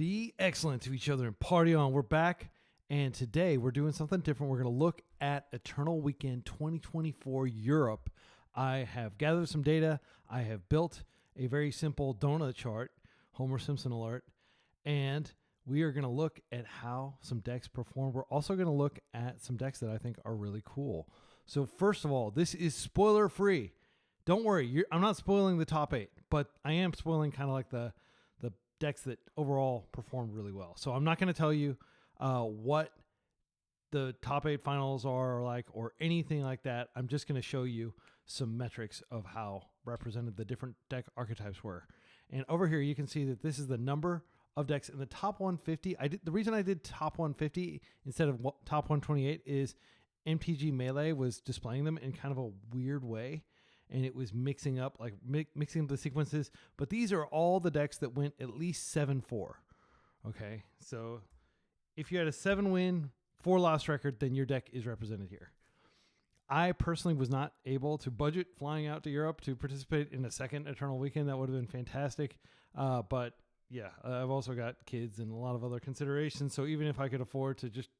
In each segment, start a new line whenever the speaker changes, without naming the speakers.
Be excellent to each other and party on. We're back, and today we're doing something different. We're going to look at Eternal Weekend 2024 Europe. I have gathered some data. I have built a very simple donut chart, Homer Simpson alert, and we are going to look at how some decks perform. We're also going to look at some decks that I think are really cool. So first of all, this is spoiler free. Don't worry, I'm not spoiling the top 8, but I am spoiling kind of like the decks that overall performed really well. So I'm not going to tell you what the top 8 finals are like or anything like that. I'm just going to show you some metrics of how represented the different deck archetypes were. And over here, you can see that this is the number of decks in the top 150. The reason I did top 150 instead of top 128 is MTG Melee was displaying them in kind of a weird way. And it was mixing up mixing up the sequences. But these are all the decks that went at least 7-4. Okay, so if you had a 7-win, 4-loss record, then your deck is represented here. I personally was not able to budget flying out to Europe to participate in a second Eternal Weekend. That would have been fantastic. But yeah, I've also got kids and a lot of other considerations. So even if I could afford to just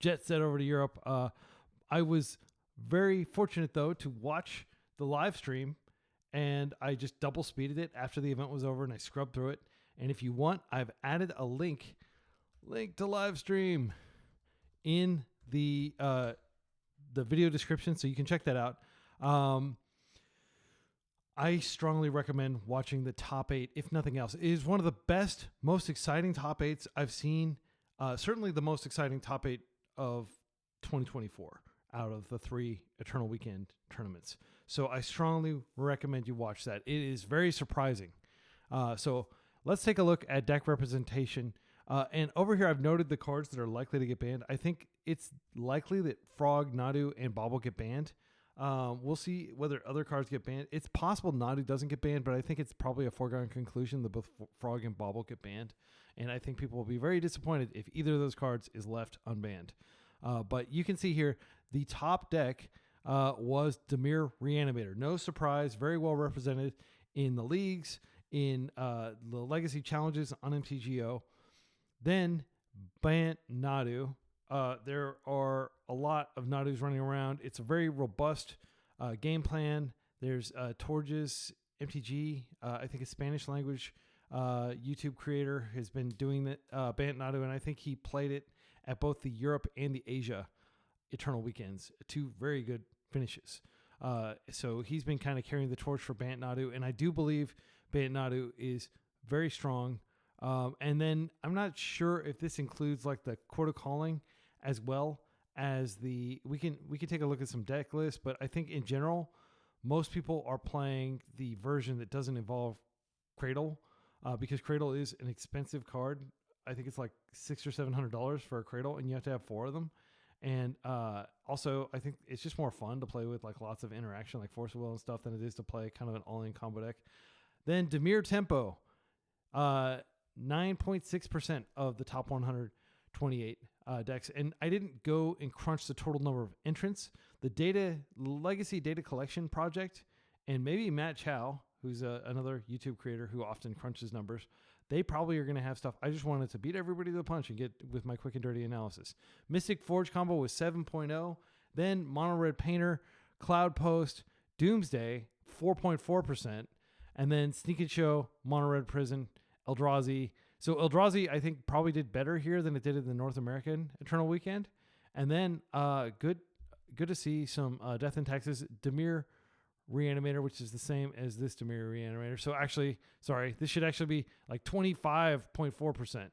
jet set over to Europe, I was very fortunate, though, to watch the live stream, and I just double speeded it after the event was over, and I scrubbed through it. And if you want, I've added a link to live stream in the video description, so you can check that out. I strongly recommend watching the top 8, if nothing else. It is one of the best, most exciting top 8s I've seen. Certainly the most exciting top 8 of 2024 out of the 3 Eternal Weekend tournaments. So I strongly recommend you watch that. It is very surprising. So let's take a look at deck representation. And over here, I've noted the cards that are likely to get banned. I think it's likely that Frog, Nadu, and Bobble get banned. We'll see whether other cards get banned. It's possible Nadu doesn't get banned, but I think it's probably a foregone conclusion that both Frog and Bobble get banned. And I think people will be very disappointed if either of those cards is left unbanned. But you can see here, the top deck was Dimir Reanimator. No surprise, very well represented in the leagues, in the Legacy Challenges on MTGO. Then Bant Nadu. There are a lot of Nadus running around. It's a very robust game plan. There's Torges MTG, I think a Spanish language YouTube creator, has been doing that Bant Nadu, and I think he played it at both the Europe and the Asia Eternal Weekends. 2 very good finishes. So he's been kind of carrying the torch for Bant Nadu, and I do believe Bant Nadu is very strong. And then I'm not sure if this includes like the Quota Calling as well as we can take a look at some deck lists, but I think in general, most people are playing the version that doesn't involve Cradle, because Cradle is an expensive card. I think it's like $600 or $700 for a Cradle, and you have to have 4 of them. And also, I think it's just more fun to play with like lots of interaction, like Force of Will and stuff, than it is to play kind of an all-in combo deck. Then Dimir Tempo, 9.6% of the top 128 decks. And I didn't go and crunch the total number of entrants. The Legacy Data Collection Project, and maybe Matt Chow, who's another YouTube creator who often crunches numbers, they probably are going to have stuff. I just wanted to beat everybody to the punch and get with my quick and dirty analysis. Mystic Forge combo was 7.0. Then Mono Red Painter, Cloud Post, Doomsday, 4.4%. And then Sneak and Show, Mono Red Prison, Eldrazi. So Eldrazi, I think, probably did better here than it did in the North American Eternal Weekend. And then good to see some Death in Texas, Dimir Reanimator, which is the same as this Dimir Reanimator. So actually, sorry, this should actually be like 25.4%,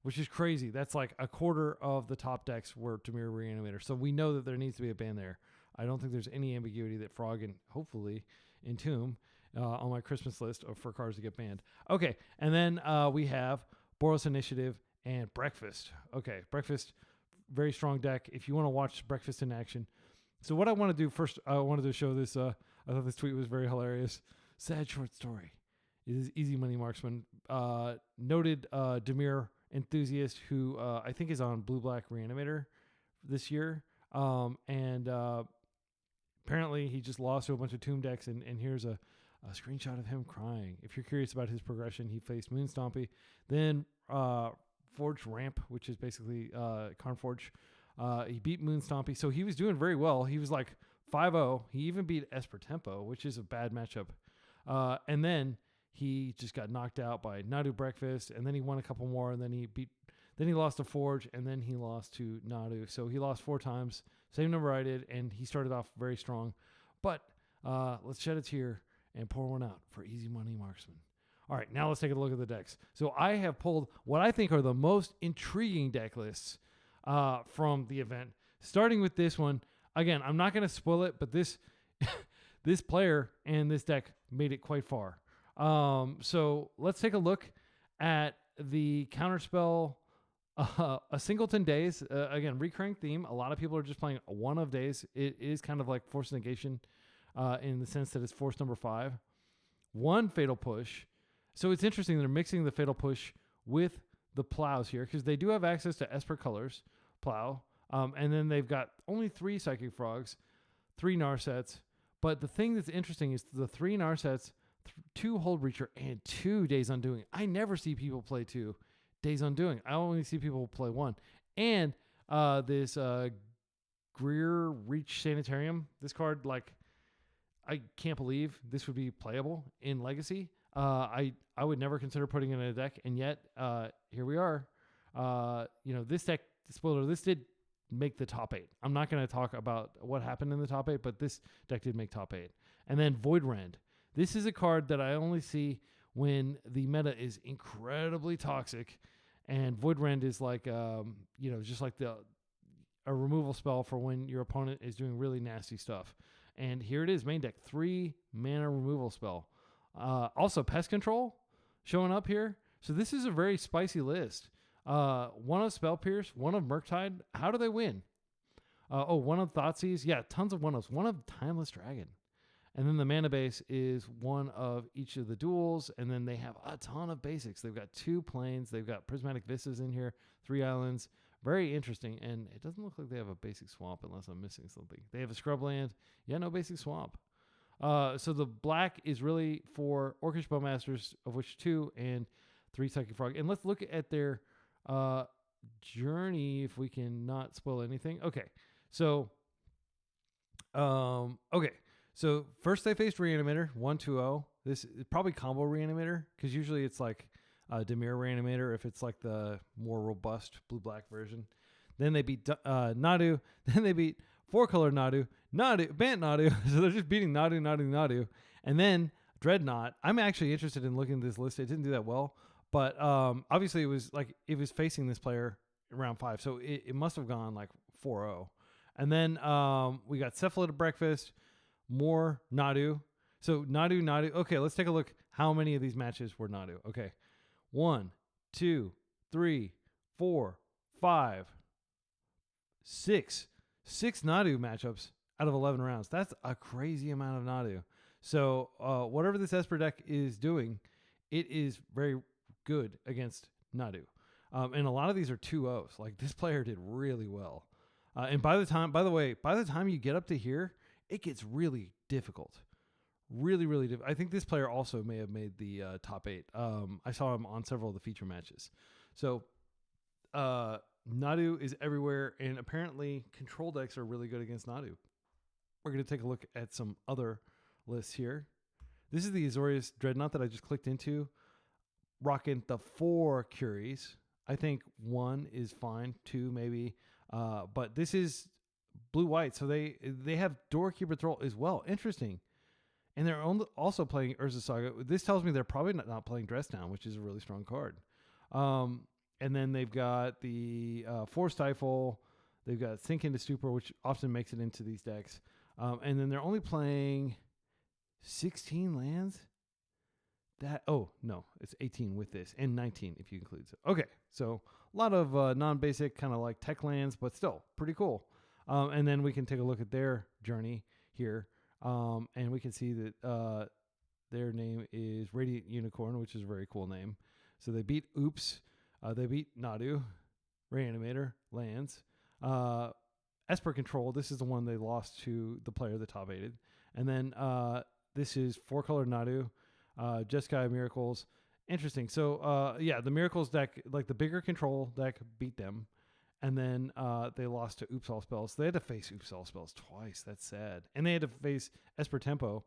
which is crazy. That's like a quarter of the top decks were Dimir Reanimator. So we know that there needs to be a ban there. I don't think there's any ambiguity that Frog and hopefully Entomb on my Christmas list for cards to get banned. Okay, and then we have Boros Initiative and Breakfast. Okay, Breakfast, very strong deck. If you want to watch Breakfast in action. So what I want to do first, I wanted to show this. I thought this tweet was very hilarious. Sad short story. It is Easy Money Marksman. Noted Dimir enthusiast who I think is on Blue-Black Reanimator this year. And apparently he just lost to a bunch of Tomb decks, and here's a screenshot of him crying. If you're curious about his progression, he faced Moonstompy, then Forge Ramp, which is basically Karn Forge. He beat Moon Stompy, so he was doing very well. He was like 5-0. He even beat Esper Tempo, which is a bad matchup. And then he just got knocked out by Nadu Breakfast, and then he won a couple more, and then he lost to Forge, and then he lost to Nadu. So he lost 4 times, same number I did, and he started off very strong. But let's shed a tear and pour one out for Easy Money Marksman. All right, now let's take a look at the decks. So I have pulled what I think are the most intriguing deck lists from the event, starting with this one. Again, I'm not going to spoil it, but this this player and this deck made it quite far. So let's take a look at the Counterspell a Singleton Days. Again, recurring theme. A lot of people are just playing one of Days. It is kind of like Force Negation in the sense that it's Force number 5. 1 Fatal Push. So it's interesting. They're mixing the Fatal Push with the Plows here because they do have access to Esper Colors Plow. And then they've got only 3 Psychic Frogs, 3 Narsets. But the thing that's interesting is the 3 Narsets, 2 Hold Breacher, and 2 Days Undoing. I never see people play 2 Days Undoing. I only see people play 1. And this Greer Reach Sanitarium, this card, like, I can't believe this would be playable in Legacy. I would never consider putting it in a deck, and yet here we are. This deck, spoiler, this did make the top 8. I'm not going to talk about what happened in the top 8, but this deck did make top 8. And then Void Rend. This is a card that I only see when the meta is incredibly toxic, and Void Rend is like, just like a removal spell for when your opponent is doing really nasty stuff. And here it is, main deck, 3 mana removal spell. Also, Pest Control showing up here. So this is a very spicy list. 1 of Spell Pierce, 1 of Murktide. How do they win? 1 of Thoughtseize. Yeah, tons of 1-ofs. 1 of Timeless Dragon. And then the mana base is 1 of each of the duels. And then they have a ton of basics. They've got 2 planes. They've got Prismatic Vistas in here, 3 islands. Very interesting. And it doesn't look like they have a basic swamp unless I'm missing something. They have a scrubland. Yeah, no basic swamp. So the black is really for Orcish Bowmasters, of which 2 and 3 Psychic Frog. And let's look at their journey if we can not spoil anything. Okay. So first they faced Reanimator, 1-2-0. This is probably combo Reanimator, because usually it's like Dimir Reanimator if it's like the more robust blue-black version. Then they beat Nadu. Then they beat 4-color Bant Nadu. So they're just beating Nadu. And then Dreadnought. I'm actually interested in looking at this list. It didn't do that well. But obviously it was facing this player in round 5. So it must have gone like 4-0. And then we got Cephalid Breakfast, more Nadu. So Nadu. Okay, let's take a look how many of these matches were Nadu. Okay. 1, 2, 3, 4, 5, 6. 6 Nadu matchups out of 11 rounds. That's a crazy amount of Nadu. So whatever this Esper deck is doing, it is very good against Nadu. And a lot of these are 2-0s. Like, this player did really well. And by the time you get up to here, it gets really difficult. Really, really difficult. I think this player also may have made the top 8. I saw him on several of the feature matches. So Nadu is everywhere, and apparently control decks are really good against Nadu. We're going to take a look at some other lists here. This is the Azorius Dreadnought that I just clicked into, rocking the 4 Curies. I think 1 is fine, 2 maybe, but this is blue-white, so they have Doorkeeper Thrall as well. Interesting. And they're also playing Urza Saga. This tells me they're probably not playing Dress Down, which is a really strong card. And then they've got the 4 Stifle. They've got Sink into Stupor, which often makes it into these decks. And then they're only playing 16 lands. It's 18 with this, and 19 if you include. Okay, so a lot of non-basic kind of like tech lands, but still pretty cool. And then we can take a look at their journey here. And we can see that their name is Radiant Unicorn, which is a very cool name. So they beat Oops. They beat Nadu, Reanimator, lands. Esper Control, this is the one they lost to the player that top 8'd. And then this is 4-color Nadu, Jeskai Miracles, interesting. So yeah, the Miracles deck, like the bigger control deck, beat them, and then they lost to Oops All Spells. They had to face Oops All Spells twice. That's sad. And they had to face Esper Tempo,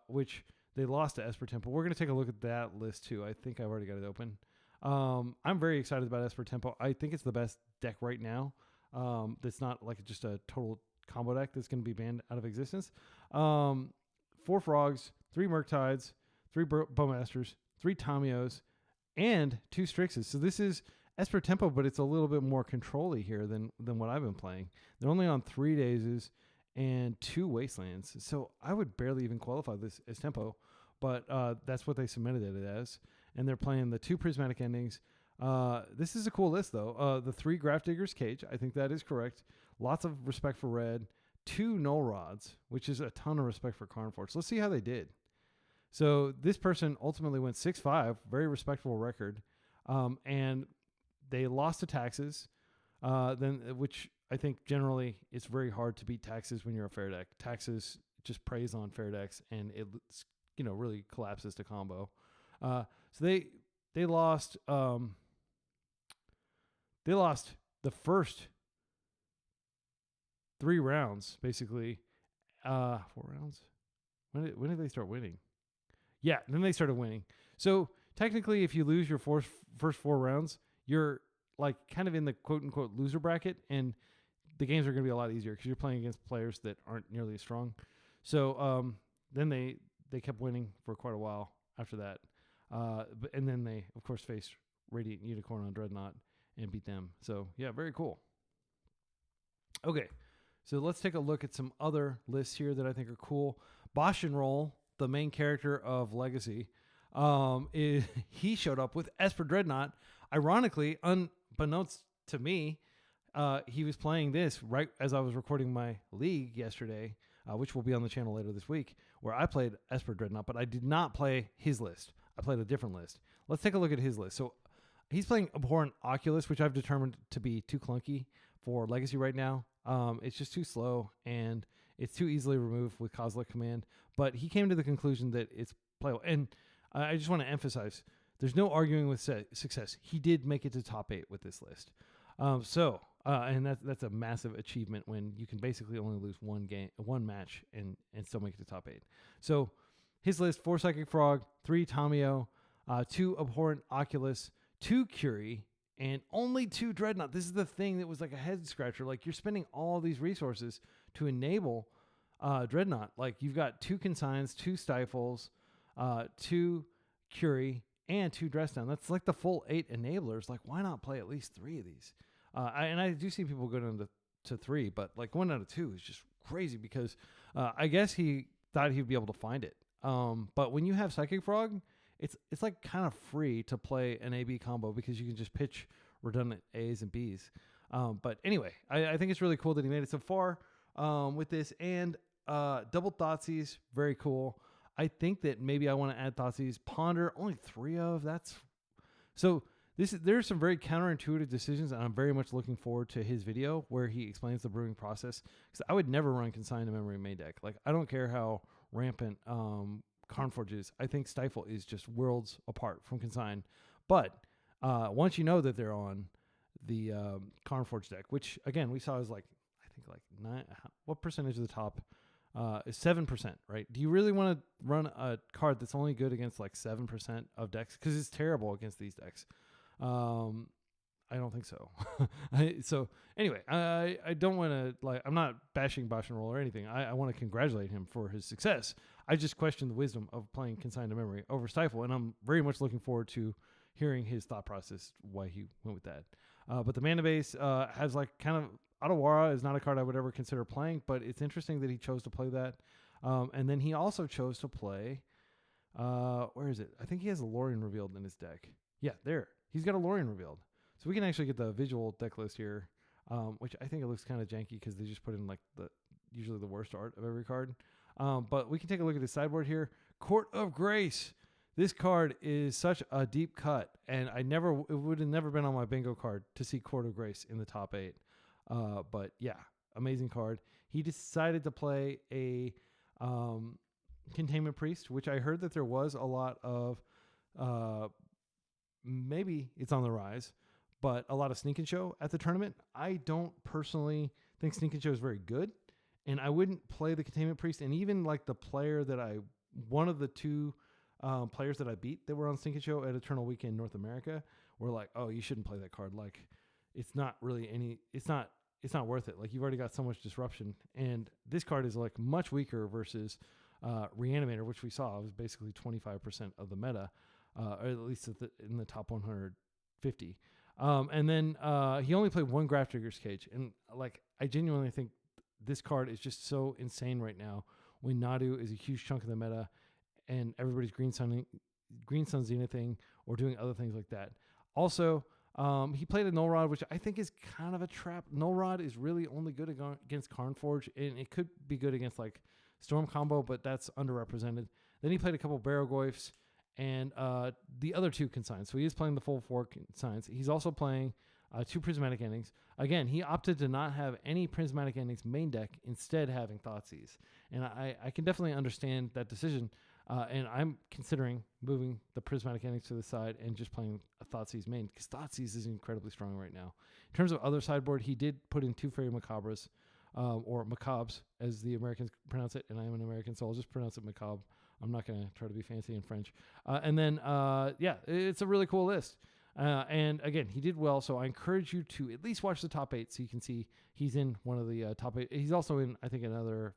which they lost to Esper Tempo. We're going to take a look at that list too. I think I've already got it open. I'm very excited about Esper Tempo. I think it's the best deck right now. That's not like just a total combo deck that's going to be banned out of existence. 4 Frogs, 3 Murktides, 3 Bowmasters, 3 Tamios, and 2 Strixes. So this is Esper Tempo, but it's a little bit more control-y here than what I've been playing. They're only on 3 Dazes and 2 Wastelands. So I would barely even qualify this as Tempo, but that's what they submitted it as. And they're playing the 2 Prismatic Endings. This is a cool list, though. The 3 Grafdigger's Cage. I think that is correct. Lots of respect for red. 2 Null Rods, which is a ton of respect for Carnforge. Let's see how they did. So this person ultimately went 6-5, very respectable record. And they lost to Taxes, which I think generally it's very hard to beat Taxes when you're a fair deck. Taxes just preys on fair decks, and it really collapses to combo. So they lost the first 3 rounds, basically. 4 rounds. When did they start winning? Yeah, then they started winning. So technically, if you lose your first 4 rounds, you're like kind of in the quote unquote loser bracket, and the games are going to be a lot easier because you're playing against players that aren't nearly as strong. So then they kept winning for quite a while after that. And then they, of course, faced Radiant Unicorn on Dreadnought and beat them. So, yeah, very cool. Okay, so let's take a look at some other lists here that I think are cool. Bosch and Roll, the main character of Legacy, he showed up with Esper Dreadnought. Ironically, unbeknownst to me, he was playing this right as I was recording my league yesterday, which will be on the channel later this week, where I played Esper Dreadnought, but I did not play his list. I played a different list. Let's take a look at his list. So he's playing Abhorrent Oculus, which I've determined to be too clunky for Legacy right now. It's just too slow, and it's too easily removed with Kozilek Command. But he came to the conclusion that it's playable. And I just want to emphasize, there's no arguing with success. He did make it to top 8 with this list. And that's a massive achievement when you can basically only lose one match and still make it to top 8. So his list: 4 Psychic Frog, 3 Tamio, 2 Abhorrent Oculus, 2 Curie, and only 2 Dreadnought. This is the thing that was like a head scratcher. Like, you're spending all these resources to enable Dreadnought. Like, you've got 2 Consigns, 2 Stifles, 2 Curie, and 2 Dress Down. That's like the full 8 enablers. Like, why not play at least 3 of these? I do see people go down to 3, but like 1 out of 2 is just crazy because I guess he thought he'd be able to find it. But when you have Psychic Frog, it's like kind of free to play an A-B combo because you can just pitch redundant A's and B's. But anyway, I think it's really cool that he made it so far with this. And double Thoughtseize, very cool. I think that maybe I want to add Thoughtseize. Ponder, only 3 of. That's so. There's some very counterintuitive decisions, and I'm very much looking forward to his video where he explains the brewing process. Because I would never run Consign to Memory main deck. Like, I don't care how rampant Carnforge is. I think Stifle is just worlds apart from Consign. But once you know that they're on the Carnforge deck, which again we saw is like, I think like 9. What percentage of the top is 7%? Right? Do you really want to run a card that's only good against like 7% of decks? Because it's terrible against these decks. I don't think so. So anyway, I don't want to, like, I'm not bashing Bosch and Roll or anything. I want to congratulate him for his success. I just question the wisdom of playing Consign to Memory over Stifle, and I'm very much looking forward to hearing his thought process, why he went with that. But the mana base has like kind of, Otawara is not a card I would ever consider playing, but it's interesting that he chose to play that. And then he also chose to play, where is it? I think he has a Lorien Revealed in his deck. Yeah, there. He's got a Lorien Revealed. So we can actually get the visual deck list here, which I think it looks kind of janky because they just put in like usually the worst art of every card. But we can take a look at his sideboard here. Court of Grace. This card is such a deep cut, and it would have never been on my bingo card to see Court of Grace in the top 8. But yeah, amazing card. He decided to play a Containment Priest, which I heard that there was a lot of maybe it's on the rise, but a lot of Sneak and Show at the tournament. I don't personally think Sneak and Show is very good, and I wouldn't play the Containment Priest. And even like the player that one of the two players that I beat that were on Sneak and Show at Eternal Weekend North America were like, oh, you shouldn't play that card. Like, it's not really it's not worth it. Like, you've already got so much disruption, and this card is like much weaker versus Reanimator, which we saw was basically 25% of the meta, or at least in the top 150. And then he only played one Graph Digger's Cage, and like, I genuinely think this card is just so insane right now when Nadu is a huge chunk of the meta and everybody's Green Sun Zenithing or doing other things like that. Also, he played a Null Rod, which I think is kind of a trap. Null Rod is really only good against Karnforge, and it could be good against like Storm Combo, but that's underrepresented. Then he played a couple Barogoyfs and the other two consigns. So he is playing the full 4 consigns. He's also playing 2 Prismatic Endings. Again, he opted to not have any Prismatic Endings main deck, instead having Thoughtseize. And I can definitely understand that decision. And I'm considering moving the Prismatic Endings to the side and just playing a Thoughtseize main, because Thoughtseize is incredibly strong right now. In terms of other sideboard, he did put in 2 Fairy Macabres, or Macabres, as the Americans pronounce it, and I am an American, so I'll just pronounce it Macabre. I'm not going to try to be fancy in French. And then, yeah, it's a really cool list. And again, he did well, so I encourage you to at least watch the top 8 so you can see he's in one of the top 8. He's also in, I think, another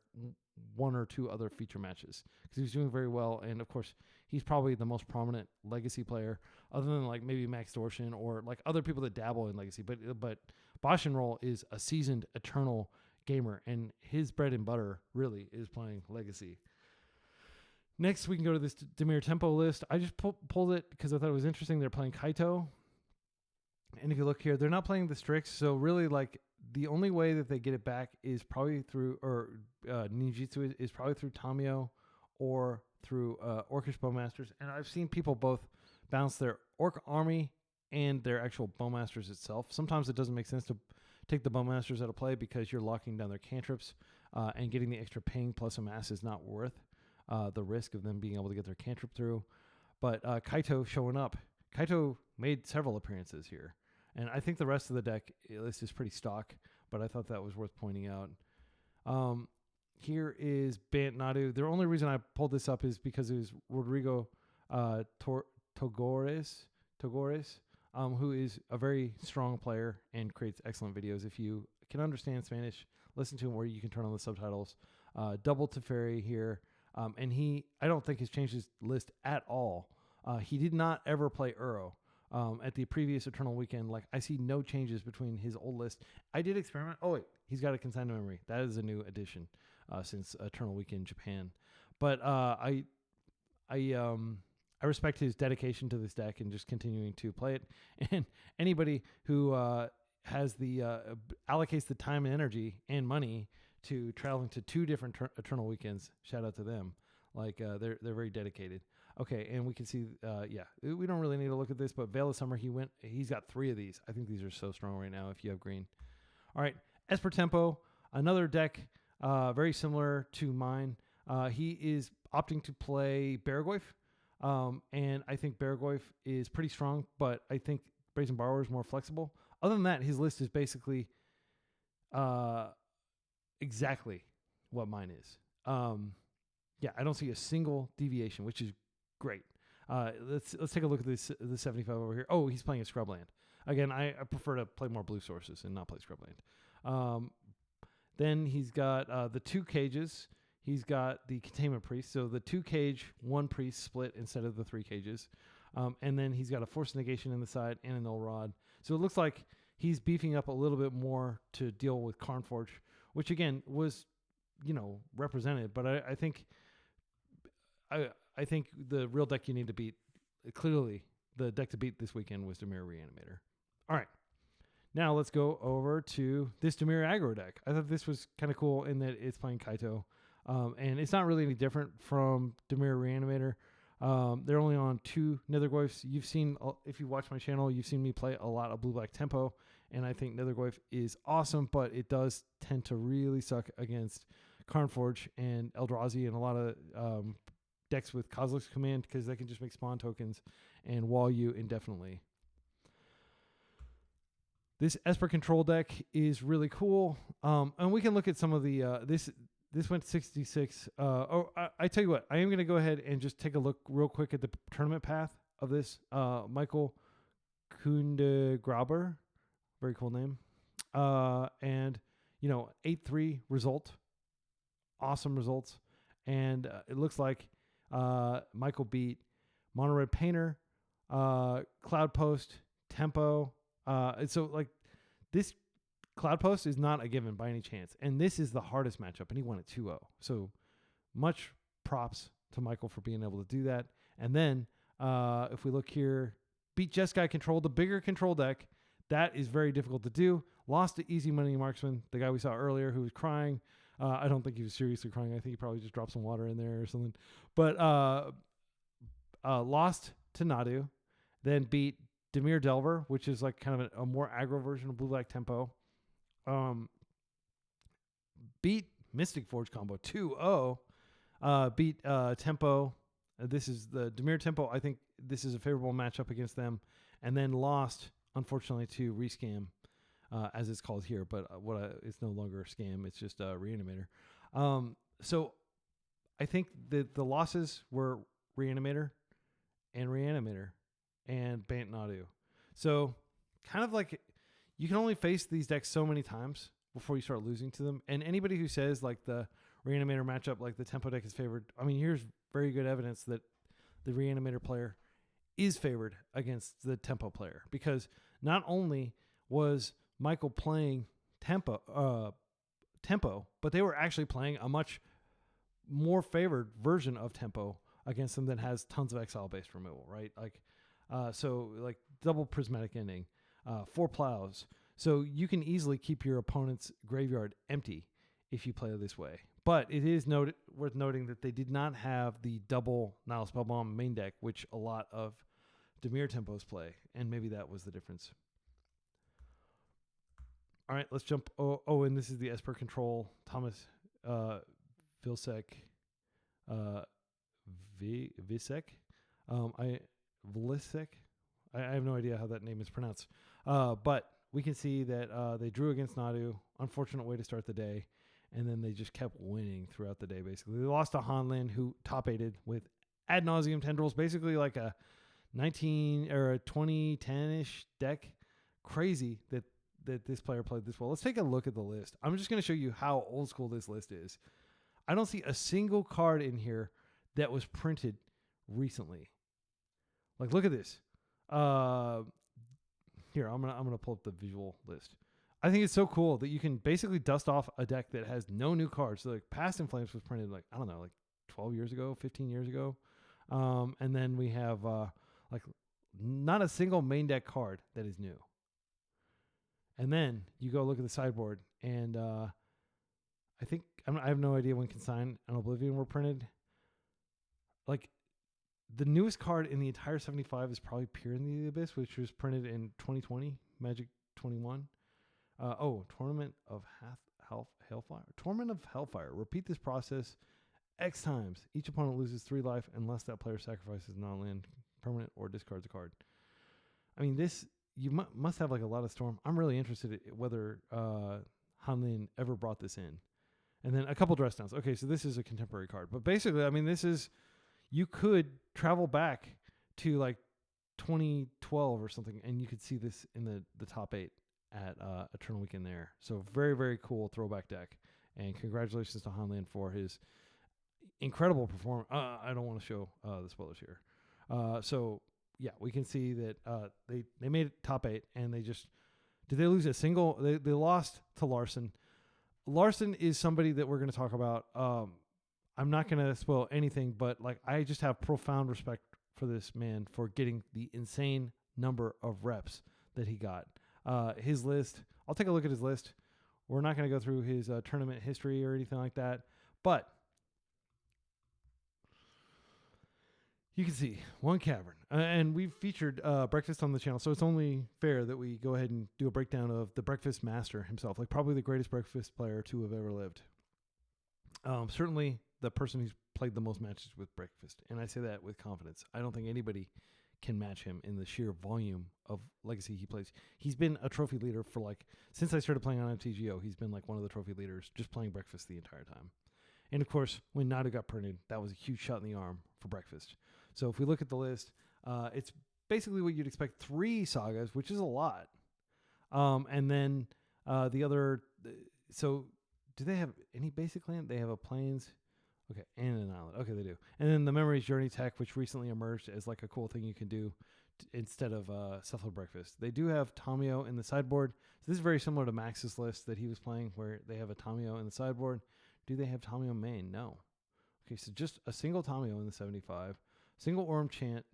1 or 2 other feature matches, because he's doing very well. And of course, he's probably the most prominent Legacy player, other than like maybe Max Dorshin or like other people that dabble in Legacy. But Bosch and Roll is a seasoned Eternal gamer, and his bread and butter really is playing Legacy. Next, we can go to this Dimir Tempo list. I just pulled it because I thought it was interesting. They're playing Kaito. And if you look here, they're not playing the Strix. So really, like, the only way that they get it back is probably through, or ninjutsu is probably through Tamio or through Orcish Bowmasters. And I've seen people both bounce their Orc army and their actual Bowmasters itself. Sometimes it doesn't make sense to take the Bowmasters out of play because you're locking down their cantrips, and getting the extra ping plus a mass is not worth the risk of them being able to get their cantrip through. But Kaito showing up. Kaito made several appearances here. And I think the rest of the deck list is pretty stock, but I thought that was worth pointing out. Here is Bant Nadu. The only reason I pulled this up is because it was Rodrigo Togores, who is a very strong player and creates excellent videos. If you can understand Spanish, listen to him where you can turn on the subtitles. Double Teferi here. And I don't think has changed his list at all. He did not ever play Uro. At the previous Eternal Weekend, like, I see no changes between his old list. I did experiment. Oh wait, he's got a consigned memory. That is a new addition since Eternal Weekend Japan. But I respect his dedication to this deck and just continuing to play it. And anybody who has the allocates the time and energy and money to traveling to 2 different Eternal Weekends, shout out to them. Like, they're very dedicated. Okay, and we can see, yeah, we don't really need to look at this, but Veil of Summer, he's got 3 of these. I think these are so strong right now if you have green. All right, Esper Tempo, another deck very similar to mine. He is opting to play Barogoyf, and I think Barogoyf is pretty strong, but I think Brazen Borrower is more flexible. Other than that, his list is basically exactly what mine is. Yeah, I don't see a single deviation, which is great. Let's take a look at this the 75 over here. Oh, he's playing a Scrubland. Again, I prefer to play more blue sources and not play Scrubland. Then he's got the 2 cages. He's got the Containment Priest. So the 2 cage, 1 priest split instead of the 3 cages. And then he's got a Force Negation in the side and a Null Rod. So it looks like he's beefing up a little bit more to deal with Karnforge, which again was, represented. But I think the real deck you need to beat, clearly the deck to beat this weekend was Dimir Reanimator. All right. Now let's go over to this Dimir aggro deck. I thought this was kind of cool in that it's playing Kaito. And it's not really any different from Dimir Reanimator. They're only on 2 Nethergoyfs. You've seen, if you watch my channel, you've seen me play a lot of blue-black tempo, and I think Nethergoyf is awesome, but it does tend to really suck against Karnforge and Eldrazi and a lot of decks with Kozilek's Command because they can just make spawn tokens and wall you indefinitely. This Esper control deck is really cool, and we can look at some of the this went 66. I tell you what, I am going to go ahead and just take a look real quick at the tournament path of this. Michael Kundegraber, very cool name, and 8-3 result, awesome results, and it looks like Michael beat Mono Red Painter, Cloud Post, Tempo. And so like this Cloud Post is not a given by any chance. And this is the hardest matchup, and he won it 2-0. So much props to Michael for being able to do that. And then if we look here, beat Jeskai Control, the bigger control deck. That is very difficult to do. Lost to Easy Money Marksman, the guy we saw earlier who was crying. I don't think he was seriously crying. I think he probably just dropped some water in there or something. But lost to Nadu, then beat Demir Delver, which is like kind of a more aggro version of Blue Black Tempo. Beat Mystic Forge combo 2-0. Beat Tempo. This is the Demir Tempo. I think this is a favorable matchup against them. And then lost, unfortunately, to Rescam, as it's called here. But it's no longer a scam. It's just a Reanimator. So I think that the losses were Reanimator and Bant Nadu. So kind of like you can only face these decks so many times before you start losing to them. And anybody who says like the Reanimator matchup, like the Tempo deck is favored, I mean, here's very good evidence that the Reanimator player is favored against the Tempo player, because not only was Michael playing Tempo, but they were actually playing a much more favored version of Tempo against them that has tons of exile-based removal, right? Like, so like double prismatic ending, 4 plows. So you can easily keep your opponent's graveyard empty if you play this way. But it is worth noting that they did not have the double Nile Spellbomb main deck, which a lot of Demir Tempos play, and maybe that was the difference. All right, let's jump. And this is the Esper Control, Thomas Vilsek, Visek. Vlisek. I have no idea how that name is pronounced. But we can see that they drew against Nadu. Unfortunate way to start the day. And then they just kept winning throughout the day, basically. They lost to Hanlin, who top-aided with Ad Nauseam Tendrils, basically like a 19 or a 2010-ish deck. Crazy that this player played this well. Let's take a look at the list. I'm just going to show you how old school this list is. I don't see a single card in here that was printed recently. Like, look at this. Here, I'm gonna pull up the visual list. I think it's so cool that you can basically dust off a deck that has no new cards. So like Past in Flames was printed like, I don't know, like 12 years ago, 15 years ago. And then we have like not a single main deck card that is new. And then you go look at the sideboard, and I think I have no idea when Consign and Oblivion were printed. Like the newest card in the entire 75 is probably Peer in the Abyss, which was printed in 2020, Magic 21. Tournament of Hellfire. Tournament of Hellfire. Repeat this process X times. Each opponent loses 3 life unless that player sacrifices non-land, permanent, or discards a card. I mean, this you must have like a lot of Storm. I'm really interested in whether Hanlin ever brought this in. And then a couple dress downs. Okay, so this is a contemporary card. But basically, I mean, this is, you could travel back to like 2012 or something, and you could see this in the top 8 at Eternal Weekend there. So very, very cool throwback deck. And congratulations to Hanlin for his incredible performance. I don't want to show the spoilers here. So yeah, we can see that they made it top 8, and did they lose a single? They lost to Larson. Larson is somebody that we're going to talk about. I'm not going to spoil anything, but like I just have profound respect for this man for getting the insane number of reps that he got. His list, I'll take a look at his list. We're not going to go through his tournament history or anything like that, but you can see one cavern, and we've featured Breakfast on the channel, so it's only fair that we go ahead and do a breakdown of the Breakfast Master himself, like probably the greatest Breakfast player to have ever lived. Certainly the person who's played the most matches with Breakfast, and I say that with confidence. I don't think anybody can match him in the sheer volume of Legacy he plays. He's been a trophy leader for like since I started playing on MTGO. He's been like one of the trophy leaders, just playing Breakfast the entire time. And of course, when Nadu got printed, that was a huge shot in the arm for Breakfast. So if we look at the list, it's basically what you'd expect: 3 sagas, which is a lot. And then the other. So do they have any basic land? They have a plains. Okay, and an island. Okay, they do. And then the Memories Journey tech, which recently emerged as like a cool thing you can do instead of Cephalid Breakfast. They do have Tamio in the sideboard. So this is very similar to Max's list that he was playing, where they have a Tamio in the sideboard. Do they have Tamio main? No. Okay, so just a single Tamio in the 75, single Orm Chant,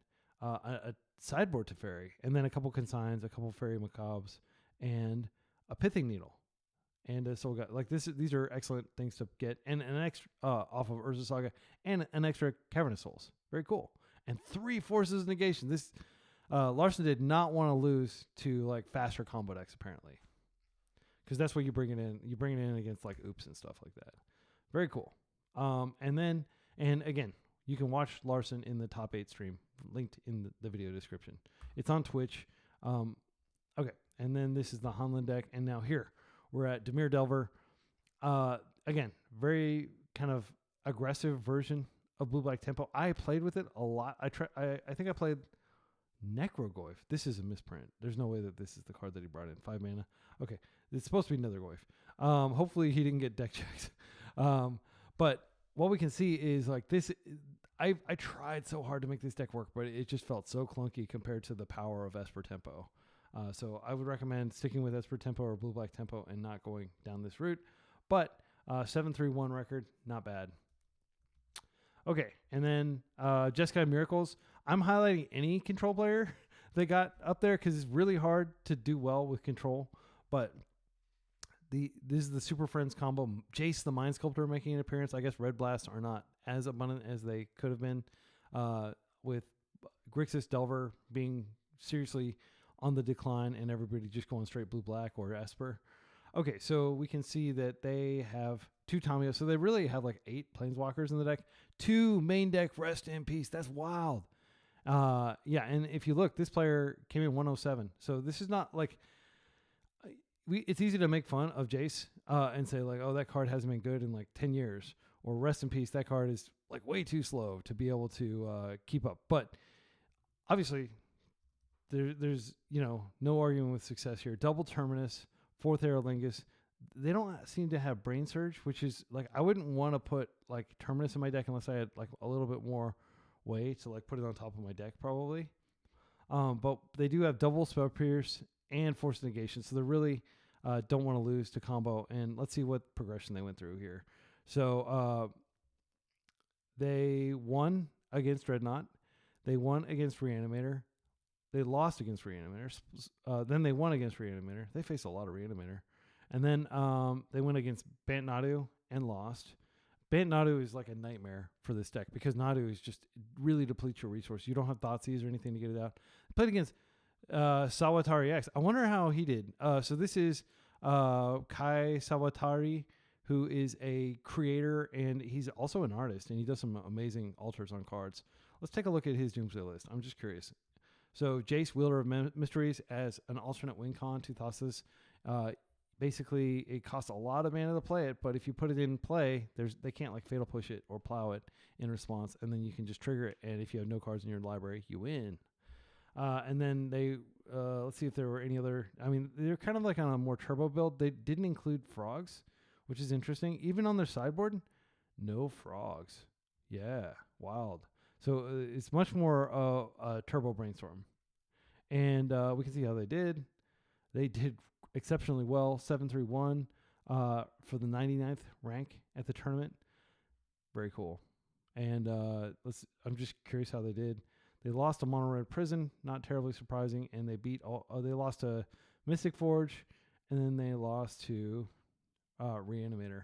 a sideboard Teferi, and then a couple Consigns, a couple Fairy Macabres, and a Pithing Needle. And a Soul God. Like these are excellent things to get, and an extra off of Urza Saga, and an extra Cavernous Souls. Very cool. And 3 Forces of Negation. This Larson did not want to lose to like faster combo decks apparently, because that's what you bring it in. You bring it in against like Oops and stuff like that. Very cool. And again, you can watch Larson in the top 8 stream, linked in the video description. It's on Twitch. Okay, and then this is the Hanlon deck, and now here. We're at Dimir Delver. Again, very kind of aggressive version of Blue-Black Tempo. I played with it a lot. I think I played Necrogoyf. This is a misprint. There's no way that this is the card that he brought in. 5 mana. Okay, it's supposed to be another Goyf. Hopefully he didn't get deck checked. But what we can see is like this. I tried so hard to make this deck work, but it just felt so clunky compared to the power of Esper Tempo. So I would recommend sticking with Esper Tempo or Blue-Black Tempo and not going down this route. But 7-3-1 record, not bad. Okay, and then Jeskai Miracles. I'm highlighting any control player they got up there because it's really hard to do well with control. But this is the Super Friends combo. Jace the Mind Sculptor making an appearance. I guess Red Blast are not as abundant as they could have been, with Grixis Delver being seriously on the decline and everybody just going straight Blue-Black or Esper. Okay, so we can see that they have 2 Tamio. So they really have like 8 Planeswalkers in the deck. 2 main deck Rest in Peace. That's wild. Yeah, and if you look, this player came in 107. So this is not like... it's easy to make fun of Jace and say like, oh, that card hasn't been good in like 10 years. Or Rest in Peace, that card is like way too slow to be able to keep up. But obviously... There's no argument with success here. Double Terminus, 4th Aerolingus. They don't seem to have Brain Surge, which is like I wouldn't want to put like Terminus in my deck unless I had like a little bit more way to like put it on top of my deck probably. But they do have double Spell Pierce and Force Negation, so they really don't want to lose to combo. And let's see what progression they went through here. So they won against Dreadnought. They won against Reanimator. They lost against Reanimator. Then they won against Reanimator. They faced a lot of Reanimator. And then they went against Bant Nadu and lost. Bant Nadu is like a nightmare for this deck because Nadu is just really depletes your resource. You don't have Thoughtseize or anything to get it out. Played against Sawatari X. I wonder how he did. So this is Kai Sawatari, who is a creator, and he's also an artist, and he does some amazing alters on cards. Let's take a look at his Doomsday list. I'm just curious. So Jace, Wielder of Mysteries, as an alternate win con to Thassa's. Basically, it costs a lot of mana to play it, but if you put it in play, they can't like Fatal Push it or Plow it in response, and then you can just trigger it, and if you have no cards in your library, you win. And then they, let's see if there were any other, I mean, they're kind of like on a more turbo build. They didn't include frogs, which is interesting. Even on their sideboard, no frogs. Yeah, wild. So it's much more a turbo brainstorm. And we can see how they did. They did exceptionally well, 7-3-1 for the 99th rank at the tournament. Very cool. And I'm just curious how they did. They lost to Mono Red Prison, not terribly surprising, and they they lost to Mystic Forge, and then they lost to Reanimator.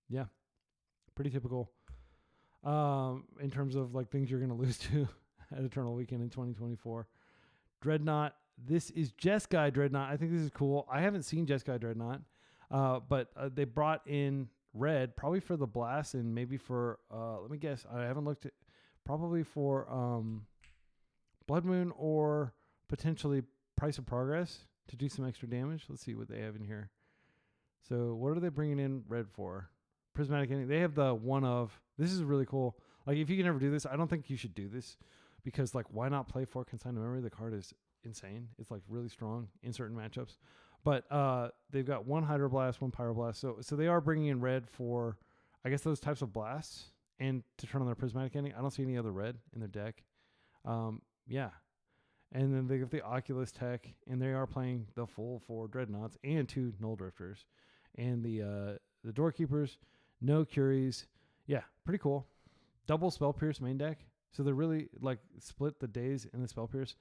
Yeah, pretty typical. In terms of like things you're going to lose to at Eternal Weekend in 2024. Dreadnought. This is Jeskai Dreadnought. I think this is cool. I haven't seen Jeskai Dreadnought, but they brought in red, probably for the blast and maybe for let me guess. I haven't looked at probably for Blood Moon or potentially Price of Progress to do some extra damage. Let's see what they have in here. So what are they bringing in red for? Prismatic Ending. They have the one of. This is really cool. Like if you can ever do this, I don't think you should do this because like why not play for Consigned to Memory? The card is insane. It's like really strong in certain matchups. But they've got one Hydroblast, one Pyroblast. So they are bringing in red for, I guess, those types of blasts and to turn on their Prismatic Ending. I don't see any other red in their deck. Yeah. And then they have the Oculus Tech, and they are playing the full 4 Dreadnoughts and 2 Null Drifters. And the Doorkeepers, no Curies. Yeah, pretty cool. Double Spell Pierce main deck. So they're really like split the days in the Spell Pierce.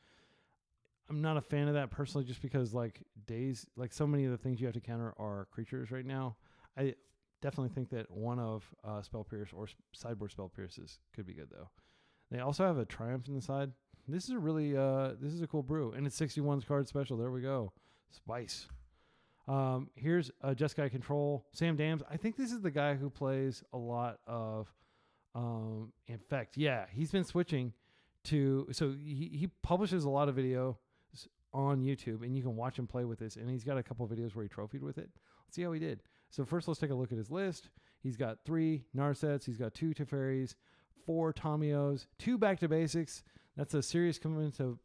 I'm not a fan of that personally just because like days, like so many of the things you have to counter are creatures right now. I definitely think that one of Spell Pierce or sideboard Spell Pierces could be good though. They also have a Triumph in the side. This is a really, this is a cool brew. And it's 61 card special. There we go. Spice. Here's Jeskai Control. Sam Dams. I think this is the guy who plays a lot of Infect. Yeah, he's been switching to, so he publishes a lot of video on YouTube, and you can watch him play with this. And he's got a couple of videos where he trophied with it. Let's see how he did. So first, let's take a look at his list. He's got 3 Narsets. He's got 2 Teferis, 4 Tamios, 2 Back to Basics. That's a serious commitment to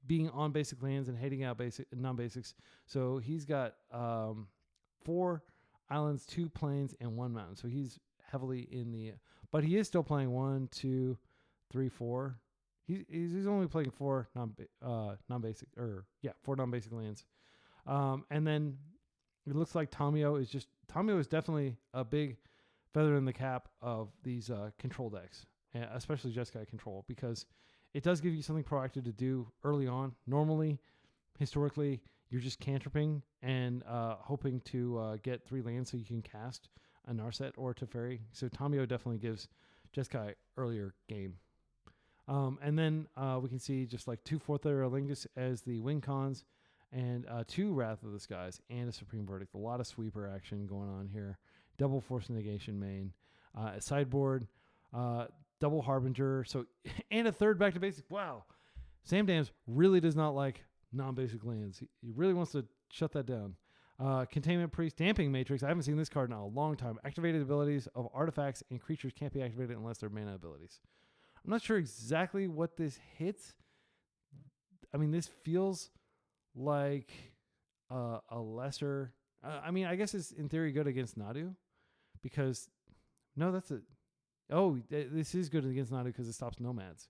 being on basic lands and hating out basic non-basics. So he's got 4 islands, 2 plains, and 1 mountain. So he's heavily in the, but he is still playing 1, 2, 3, 4. He's only playing 4 non-basic, or yeah, 4 non-basic lands. And then it looks like Tamio is definitely a big feather in the cap of these control decks, especially Jeskai Control, because it does give you something proactive to do early on. Normally, historically, you're just cantripping and hoping to get 3 lands so you can cast a Narset or a Teferi. So Tamio definitely gives Jeskai earlier game. And then we can see just like 2 Fourth Layer Lingus as the win cons, and 2 Wrath of the Skies and a Supreme Verdict. A lot of sweeper action going on here. Double Force Negation main. A sideboard, double Harbinger, so and a 3rd Back to Basic. Wow. Sam Dams really does not like non-basic lands. He really wants to shut that down. Containment Priest, Damping Matrix. I haven't seen this card in a long time. Activated abilities of artifacts and creatures can't be activated unless they're mana abilities. I'm not sure exactly what this hits. I mean, this feels like a lesser... I mean, I guess it's in theory good against Nadu because... No, that's a... Oh, this is good against Nadu because it stops Nomads.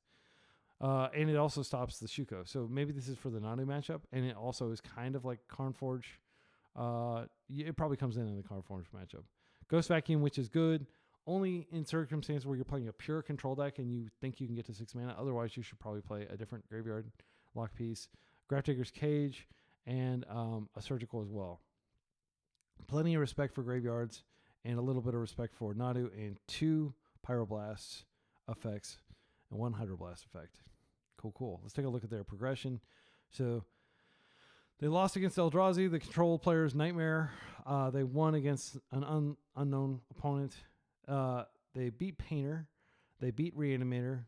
And it also stops the Shuko. So maybe this is for the Nadu matchup, and it also is kind of like Karnforge. It probably comes in the Karnforge matchup. Ghost Vacuum, which is good. Only in circumstances where you're playing a pure control deck and you think you can get to 6 mana. Otherwise, you should probably play a different graveyard lock piece. Grafdigger's Cage, and a Surgical as well. Plenty of respect for graveyards, and a little bit of respect for Nadu, and 2 Pyroblast effects, and 1 Hydroblast effect. Cool. Let's take a look at their progression. So they lost against Eldrazi, the control player's nightmare. They won against an unknown opponent. They beat Painter. They beat Reanimator.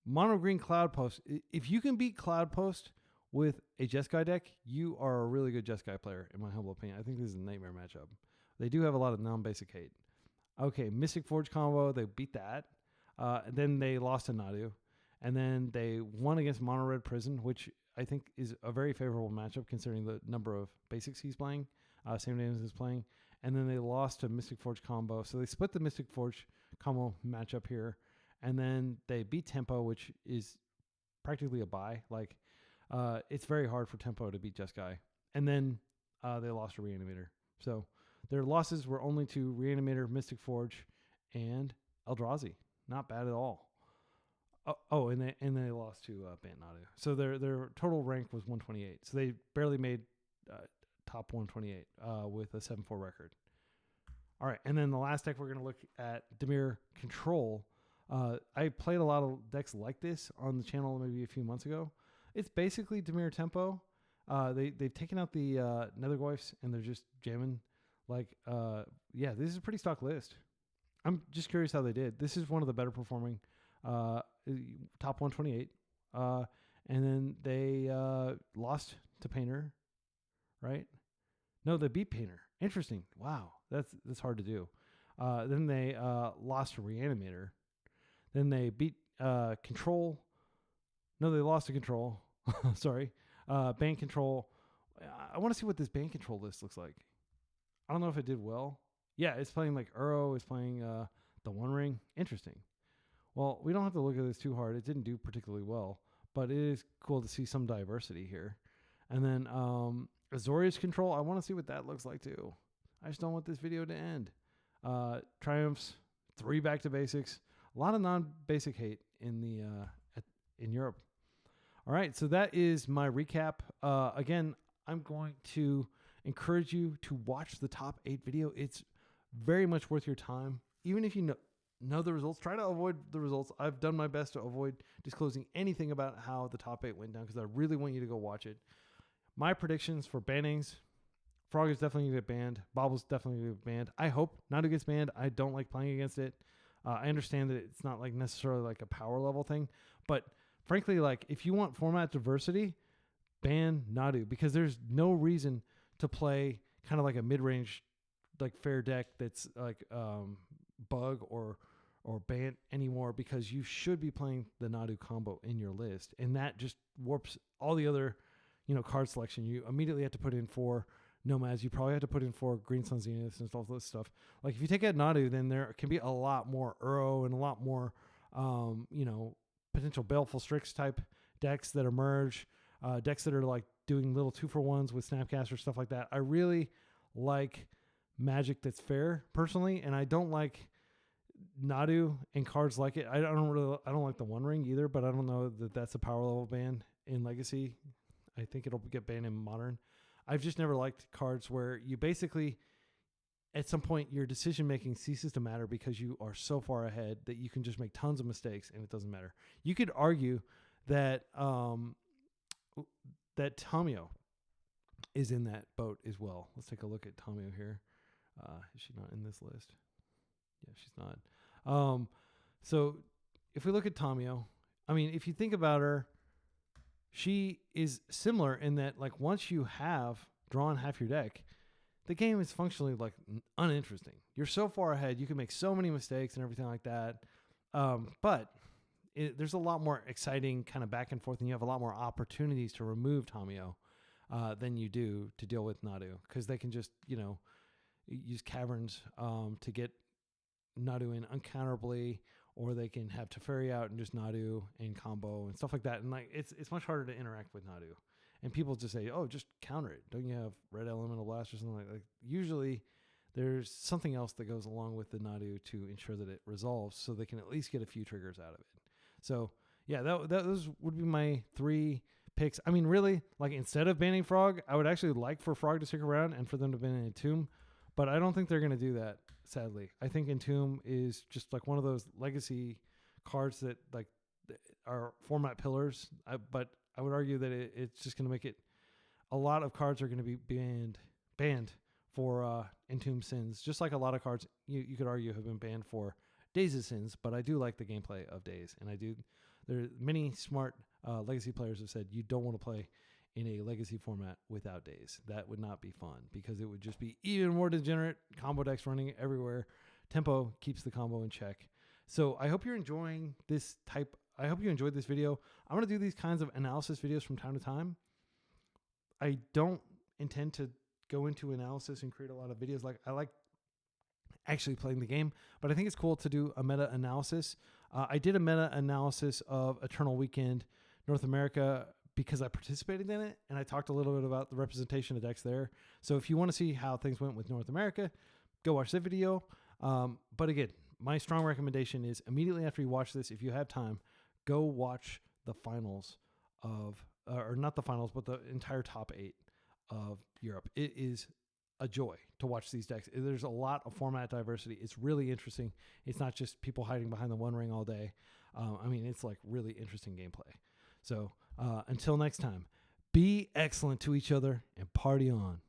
Mono Green Cloud Post. If you can beat Cloud Post with a Jeskai deck, you are a really good Jeskai player, in my humble opinion. I think this is a nightmare matchup. They do have a lot of non-basic hate. Okay, Mystic Forge combo. They beat that. And then they lost to Nadu. And then they won against Mono Red Prison, which I think is a very favorable matchup considering the number of basics he's playing. Sam Dams is playing. And then they lost to Mystic Forge combo. So they split the Mystic Forge combo matchup here. And then they beat Tempo, which is practically a bye. Like, it's very hard for Tempo to beat Jeskai. And then they lost to Reanimator. So their losses were only to Reanimator, Mystic Forge, and Eldrazi. Not bad at all. Oh, and they lost to Bant Nadu. So their total rank was 128. So they barely made top 128 with a 7-4 record. All right, and then the last deck we're going to look at, Dimir Control. I played a lot of decks like this on the channel maybe a few months ago. It's basically Dimir Tempo. They've taken out the Nethergoyfs, and they're just jamming Like, yeah, this is a pretty stock list. I'm just curious how they did. This is one of the better performing, top 128. And then they lost to Painter, right? No, they beat Painter. Interesting. Wow, that's hard to do. Then they lost to Reanimator. Then they beat Control. No, they lost to Control. Sorry. Band Control. I want to see what this Band Control list looks like. I don't know if it did well. Yeah, it's playing like Uro. It's playing the One Ring. Interesting. Well, we don't have to look at this too hard. It didn't do particularly well, but it is cool to see some diversity here. And then Azorius Control. I want to see what that looks like too. I just don't want this video to end. Triumphs, 3 back to basics. A lot of non-basic hate in the in Europe. All right, so that is my recap. Again, I'm going to encourage you to watch the top 8 video. It's very much worth your time. Even if you know the results, try to avoid the results. I've done my best to avoid disclosing anything about how the top 8 went down because I really want you to go watch it. My predictions for bannings: Frog is definitely going to get banned. Bobble's definitely going to get banned. I hope Nadu gets banned. I don't like playing against it. I understand that it's not like necessarily like a power level thing, but frankly, like if you want format diversity, ban Nadu because there's no reason to play kind of like a mid-range, like fair deck that's like bug or ban anymore because you should be playing the Nadu combo in your list, and that just warps all the other, card selection. You immediately have to put in 4 Nomads. You probably have to put in 4 Green Sun Zeniths and all this stuff. Like if you take out Nadu, then there can be a lot more Uro and a lot more, potential Baleful Strix type decks that emerge, decks that are like doing little 2-for-1s with Snapcaster, stuff like that. I really like Magic that's fair personally, and I don't like Nadu and cards like it. I don't like the One Ring either, but I don't know that that's a power level ban in Legacy. I think it'll get banned in Modern. I've just never liked cards where you basically, at some point, your decision making ceases to matter because you are so far ahead that you can just make tons of mistakes and it doesn't matter. You could argue that that Tamio is in that boat as well. Let's take a look at Tamio here. Is she not in this list? Yeah, she's not. So if we look at Tamio, I mean, if you think about her, she is similar in that, like, once you have drawn half your deck, the game is functionally like uninteresting. You're so far ahead, you can make so many mistakes and everything like that. But there's a lot more exciting kind of back and forth, and you have a lot more opportunities to remove Tamio than you do to deal with Nadu, because they can just use caverns to get Nadu in uncounterably, or they can have Teferi out and just Nadu and combo and stuff like that. And like it's much harder to interact with Nadu. And people just say, "Oh, just counter it. Don't you have Red Elemental Blast or something like that?" Usually, there's something else that goes along with the Nadu to ensure that it resolves, so they can at least get a few triggers out of it. So yeah, those would be my 3 picks. I mean, really, like instead of banning Frog, I would actually like for Frog to stick around and for them to ban Entomb, but I don't think they're going to do that. Sadly, I think Entomb is just like one of those legacy cards that like are format pillars. But I would argue that it's just going to make it. A lot of cards are going to be banned for Entomb Sins, just like a lot of cards you could argue have been banned for Days of Sins. But I do like the gameplay of Days, and I do. There are many smart legacy players have said you don't want to play in a legacy format without Days. That would not be fun because it would just be even more degenerate. Combo decks running everywhere. Tempo keeps the combo in check. So I hope you're enjoying this type. I hope you enjoyed this video. I'm going to do these kinds of analysis videos from time to time. I don't intend to go into analysis and create a lot of videos. Like I like actually playing the game, but I think it's cool to do a meta analysis. I did a meta analysis of Eternal Weekend North America because I participated in it, and I talked a little bit about the representation of decks there. So if you want to see how things went with North America, go watch that video. But again, my strong recommendation is immediately after you watch this, if you have time, go watch the finals of, or not the finals, but the entire top 8 of Europe. It is a joy to watch these decks. There's a lot of format diversity. It's really interesting. It's not just people hiding behind the One Ring all day. I mean, it's like really interesting gameplay. So until next time, be excellent to each other and party on.